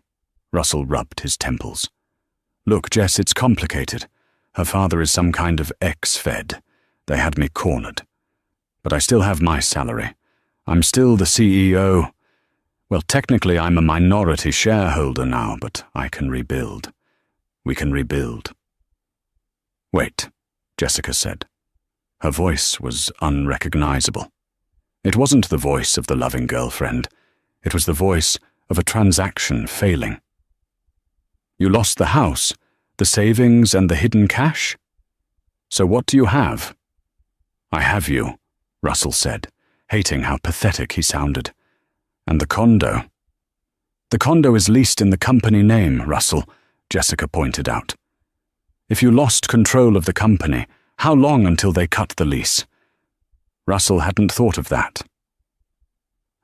Russell rubbed his temples. "Look, Jess, it's complicated. Her father is some kind of ex-Fed. They had me cornered. But I still have my salary. I'm still the CEO. Well, technically I'm a minority shareholder now, but I can rebuild. We can rebuild." "Wait," Jessica said. Her voice was unrecognizable. It wasn't the voice of the loving girlfriend. It was the voice of a transaction failing. You lost the house, the savings and the hidden cash? So what do you have? I have you, Russell said, hating how pathetic he sounded. And the condo? The condo is leased in the company name, Russell, Jessica pointed out. If you lost control of the company, how long until they cut the lease? Russell hadn't thought of that.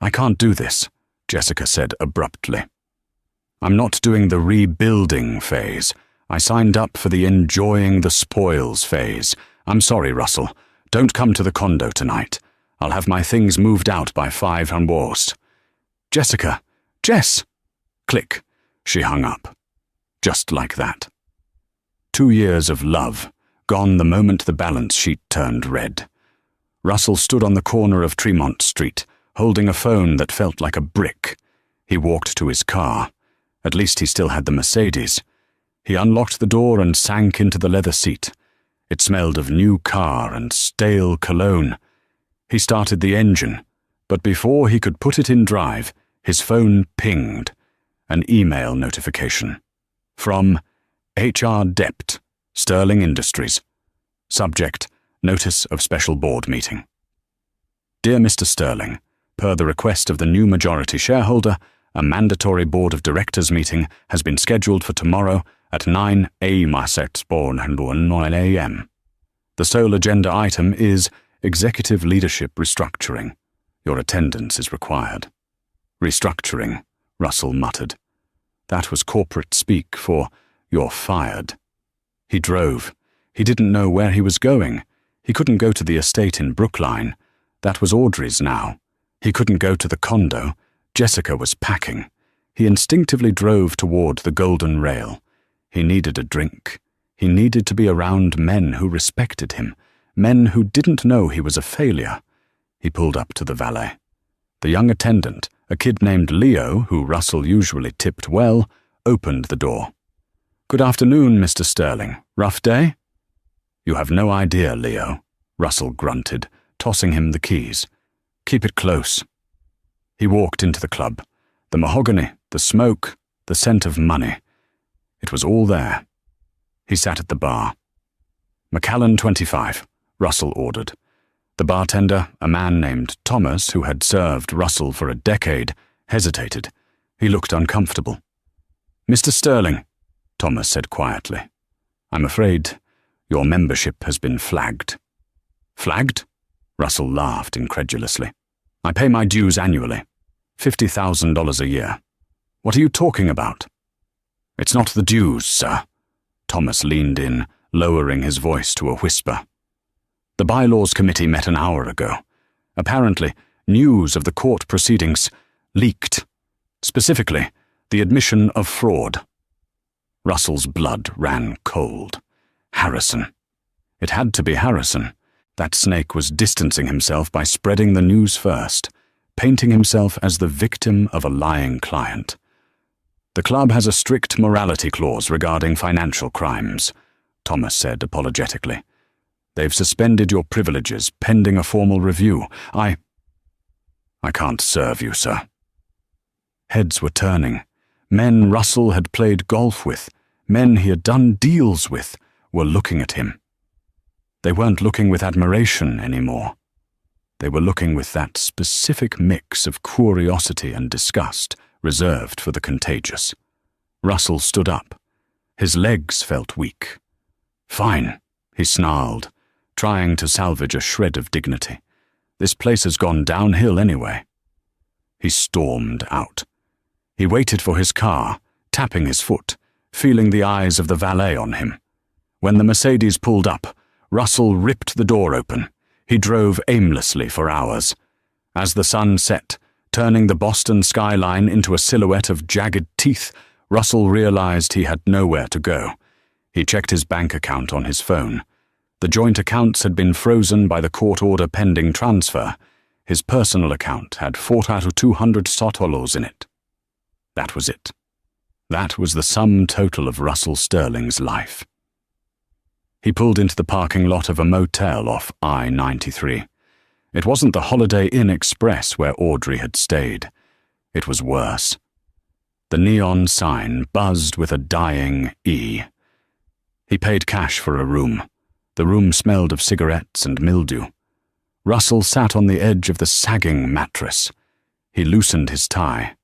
I can't do this, Jessica said abruptly. I'm not doing the rebuilding phase. I signed up for the enjoying the spoils phase. I'm sorry, Russell. Don't come to the condo tonight. I'll have my things moved out by 5 and worst. Jessica! Jess! Click. She hung up. Just like that. 2 years of love, gone the moment the balance sheet turned red. Russell stood on the corner of Tremont Street, holding a phone that felt like a brick. He walked to his car. At least he still had the Mercedes. He unlocked the door and sank into the leather seat. It smelled of new car and stale cologne. He started the engine, but before he could put it in drive, his phone pinged. An email notification. From HR Dept, Sterling Industries. Subject, Notice of Special Board Meeting. Dear Mr. Sterling, per the request of the new majority shareholder, a mandatory Board of Directors meeting has been scheduled for tomorrow at 9 a.m. The sole agenda item is Executive Leadership Restructuring. Your attendance is required. Restructuring, Russell muttered. That was corporate speak for you're fired. He drove. He didn't know where he was going. He couldn't go to the estate in Brookline. That was Audrey's now. He couldn't go to the condo. Jessica was packing. He instinctively drove toward the Golden Rail. He needed a drink. He needed to be around men who respected him, men who didn't know he was a failure. He pulled up to the valet. The young attendant, a kid named Leo, who Russell usually tipped well, opened the door. Good afternoon, Mr. Sterling. Rough day? You have no idea, Leo, Russell grunted, tossing him the keys. Keep it close. He walked into the club. The mahogany, the smoke, the scent of money. It was all there. He sat at the bar. Macallan 25, Russell ordered. The bartender, a man named Thomas, who had served Russell for a decade, hesitated. He looked uncomfortable. Mr. Sterling, Thomas said quietly, I'm afraid your membership has been flagged. Flagged? Russell laughed incredulously. I pay my dues annually. $50,000 a year. What are you talking about? It's not the dues, sir. Thomas leaned in, lowering his voice to a whisper. The bylaws committee met an hour ago. Apparently, news of the court proceedings leaked. Specifically, the admission of fraud. Russell's blood ran cold. Harrison. It had to be Harrison. That snake was distancing himself by spreading the news first, painting himself as the victim of a lying client. The club has a strict morality clause regarding financial crimes, Thomas said apologetically. They've suspended your privileges pending a formal review. I can't serve you, sir. Heads were turning. Men Russell had played golf with, men he had done deals with, were looking at him. They weren't looking with admiration anymore. They were looking with that specific mix of curiosity and disgust reserved for the contagious. Russell stood up. His legs felt weak. Fine, he snarled, trying to salvage a shred of dignity. This place has gone downhill anyway. He stormed out. He waited for his car, tapping his foot, feeling the eyes of the valet on him. When the Mercedes pulled up, Russell ripped the door open. He drove aimlessly for hours. As the sun set, turning the Boston skyline into a silhouette of jagged teeth, Russell realized he had nowhere to go. He checked his bank account on his phone. The joint accounts had been frozen by the court order pending transfer. His personal account had 4,200 sotolos in it. That was it. That was the sum total of Russell Sterling's life. He pulled into the parking lot of a motel off I-93. It wasn't the Holiday Inn Express where Audrey had stayed. It was worse. The neon sign buzzed with a dying E. He paid cash for a room. The room smelled of cigarettes and mildew. Russell sat on the edge of the sagging mattress. He loosened his tie,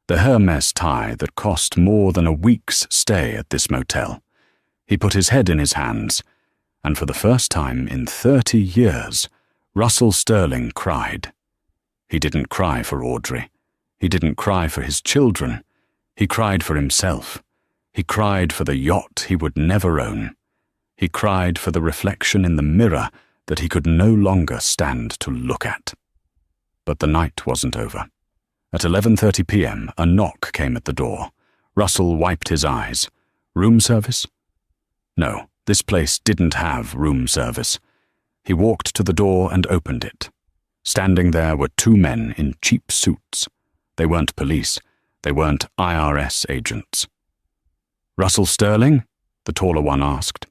the Hermes tie that cost more than a week's stay at this motel. He put his head in his hands, and for the first time in 30 years, Russell Sterling cried. He didn't cry for Audrey. He didn't cry for his children. He cried for himself. He cried for the yacht he would never own. He cried for the reflection in the mirror that he could no longer stand to look at. But the night wasn't over. At 11:30 p.m., a knock came at the door. Russell wiped his eyes. Room service? No, this place didn't have room service. He walked to the door and opened it. Standing there were two men in cheap suits. They weren't police. They weren't IRS agents. "Russell Sterling?" the taller one asked.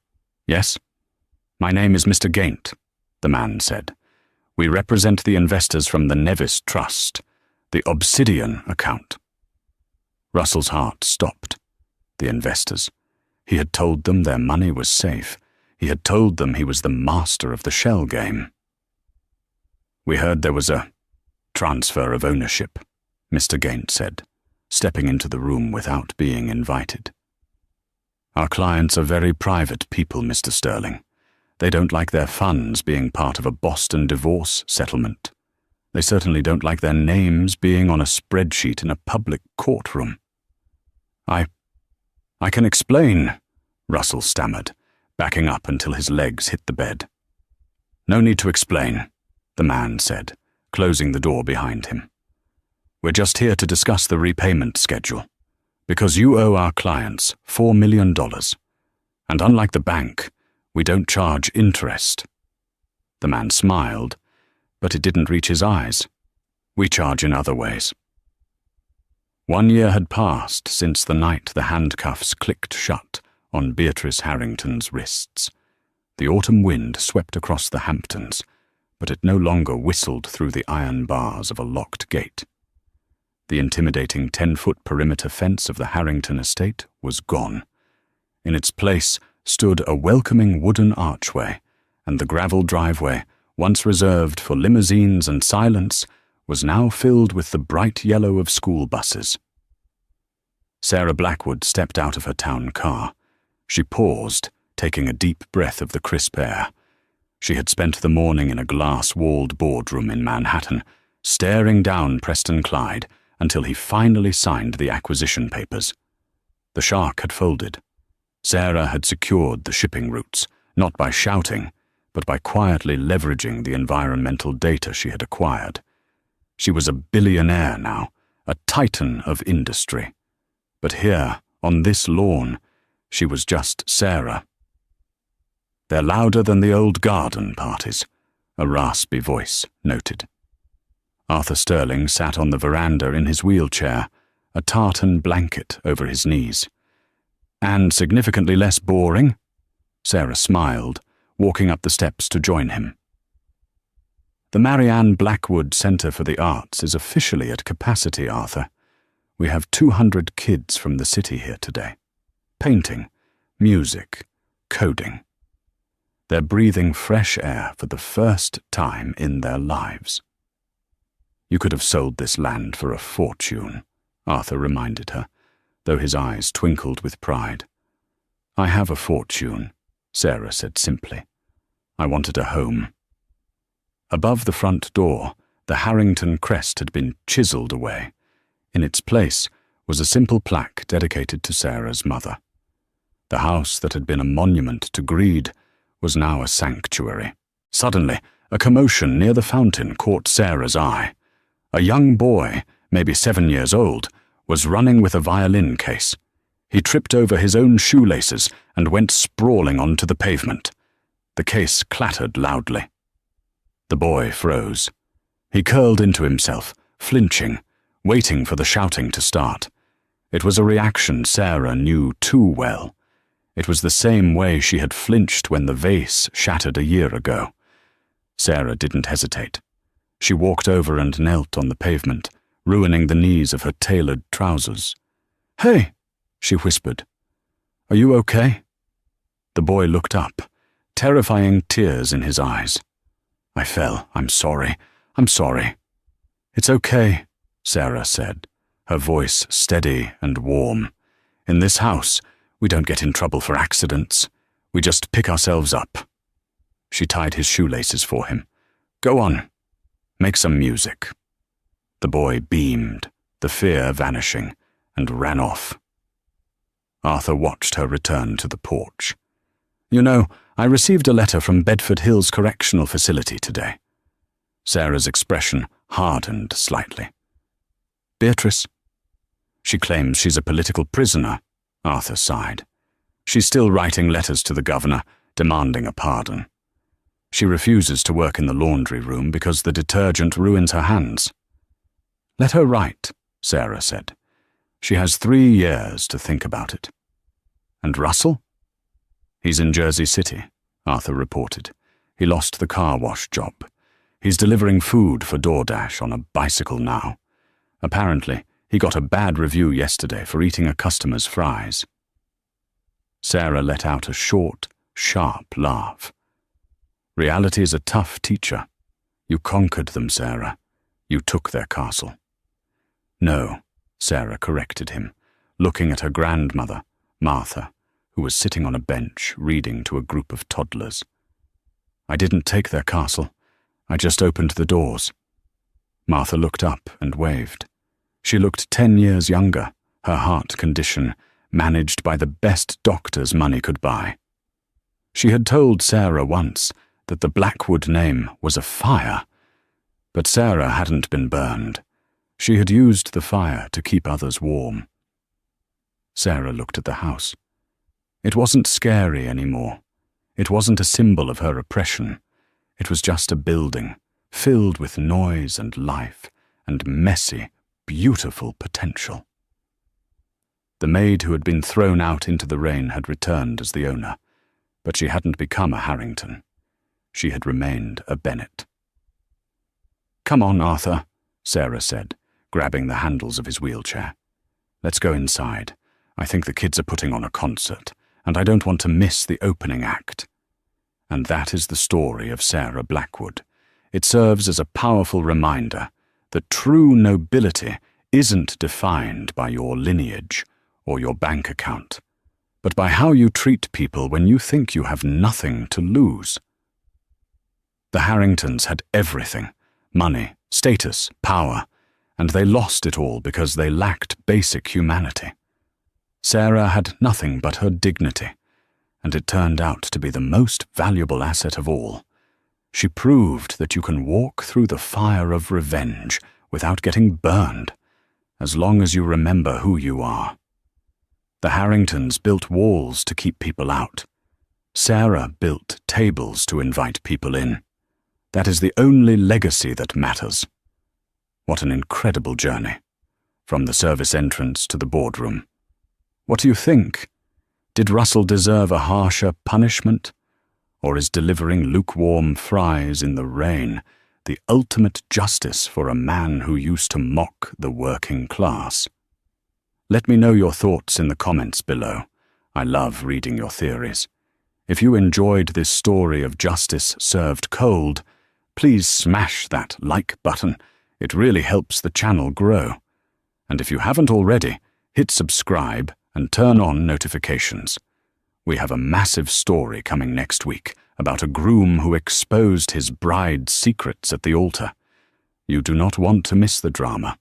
"Yes." "My name is Mr. Gaint," the man said. "We represent the investors from the Nevis Trust, the Obsidian account." Russell's heart stopped. The investors. He had told them their money was safe. He had told them he was the master of the shell game. "We heard there was a transfer of ownership," Mr. Gaint said, stepping into the room without being invited. "Our clients are very private people, Mr. Sterling. They don't like their funds being part of a Boston divorce settlement. They certainly don't like their names being on a spreadsheet in a public courtroom." I can explain," Russell stammered, backing up until his legs hit the bed. "No need to explain," the man said, closing the door behind him. "We're just here to discuss the repayment schedule, because you owe our clients $4 million, and unlike the bank, we don't charge interest." The man smiled, but it didn't reach his eyes. "We charge in other ways." 1 year had passed since the night the handcuffs clicked shut on Beatrice Harrington's wrists. The autumn wind swept across the Hamptons, but it no longer whistled through the iron bars of a locked gate. The intimidating 10-foot perimeter fence of the Harrington estate was gone. In its place stood a welcoming wooden archway, and the gravel driveway, once reserved for limousines and silence, was now filled with the bright yellow of school buses. Sarah Blackwood stepped out of her town car. She paused, taking a deep breath of the crisp air. She had spent the morning in a glass-walled boardroom in Manhattan, staring down Preston Clyde until he finally signed the acquisition papers. The shark had folded. Sarah had secured the shipping routes, not by shouting, but by quietly leveraging the environmental data she had acquired. She was a billionaire now, a titan of industry. But here, on this lawn, she was just Sarah. "They're louder than the old garden parties," a raspy voice noted. Arthur Sterling sat on the veranda in his wheelchair, a tartan blanket over his knees. "And significantly less boring?" Sarah smiled, walking up the steps to join him. "The Marianne Blackwood Center for the Arts is officially at capacity, Arthur. We have 200 kids from the city here today. Painting, music, coding. They're breathing fresh air for the first time in their lives." "You could have sold this land for a fortune," Arthur reminded her, though his eyes twinkled with pride. "I have a fortune," Sarah said simply. "I wanted a home." Above the front door, the Harrington crest had been chiseled away. In its place was a simple plaque dedicated to Sarah's mother. The house that had been a monument to greed was now a sanctuary. Suddenly, a commotion near the fountain caught Sarah's eye. A young boy, maybe 7 years old, was running with a violin case. He tripped over his own shoelaces and went sprawling onto the pavement. The case clattered loudly. The boy froze. He curled into himself, flinching, waiting for the shouting to start. It was a reaction Sarah knew too well. It was the same way she had flinched when the vase shattered a year ago. Sarah didn't hesitate. She walked over and knelt on the pavement, ruining the knees of her tailored trousers. "Hey," she whispered. "Are you okay?" The boy looked up, terrifying tears in his eyes. "I fell. I'm sorry. I'm sorry." "It's okay," Sarah said, her voice steady and warm. "In this house, we don't get in trouble for accidents. We just pick ourselves up." She tied his shoelaces for him. "Go on. Make some music." The boy beamed, the fear vanishing, and ran off. Arthur watched her return to the porch. "You know, I received a letter from Bedford Hills Correctional Facility today." Sarah's expression hardened slightly. "Beatrice?" "She claims she's a political prisoner," Arthur sighed. "She's still writing letters to the governor, demanding a pardon. She refuses to work in the laundry room because the detergent ruins her hands." "Let her write," Sarah said. "She has 3 years to think about it." "And Russell?" "He's in Jersey City," Arthur reported. "He lost the car wash job. He's delivering food for DoorDash on a bicycle now. Apparently, he got a bad review yesterday for eating a customer's fries." Sarah let out a short, sharp laugh. "Reality's a tough teacher. You conquered them, Sarah. You took their castle." "No," Sarah corrected him, looking at her grandmother, Martha, who was sitting on a bench reading to a group of toddlers. "I didn't take their castle. I just opened the doors." Martha looked up and waved. She looked 10 years younger, her heart condition managed by the best doctors money could buy. She had told Sarah once that the Blackwood name was a fire, but Sarah hadn't been burned. She had used the fire to keep others warm. Sarah looked at the house. It wasn't scary anymore. It wasn't a symbol of her oppression. It was just a building, filled with noise and life and messy, beautiful potential. The maid who had been thrown out into the rain had returned as the owner, but she hadn't become a Harrington. She had remained a Bennett. "Come on, Arthur," Sarah said, grabbing the handles of his wheelchair. "Let's go inside. I think the kids are putting on a concert, and I don't want to miss the opening act." And that is the story of Sarah Blackwood. It serves as a powerful reminder that true nobility isn't defined by your lineage or your bank account, but by how you treat people when you think you have nothing to lose. The Harringtons had everything: money, status, power, and they lost it all because they lacked basic humanity. Sarah had nothing but her dignity, and it turned out to be the most valuable asset of all. She proved that you can walk through the fire of revenge without getting burned, as long as you remember who you are. The Harringtons built walls to keep people out. Sarah built tables to invite people in. That is the only legacy that matters. What an incredible journey, from the service entrance to the boardroom. What do you think? Did Russell deserve a harsher punishment? Or is delivering lukewarm fries in the rain the ultimate justice for a man who used to mock the working class? Let me know your thoughts in the comments below. I love reading your theories. If you enjoyed this story of justice served cold, please smash that like button. It really helps the channel grow. And if you haven't already, hit subscribe and turn on notifications. We have a massive story coming next week about a groom who exposed his bride's secrets at the altar. You do not want to miss the drama.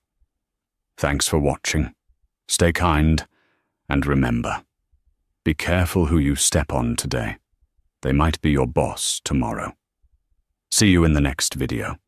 Thanks for watching. Stay kind, and remember, be careful who you step on today. They might be your boss tomorrow. See you in the next video.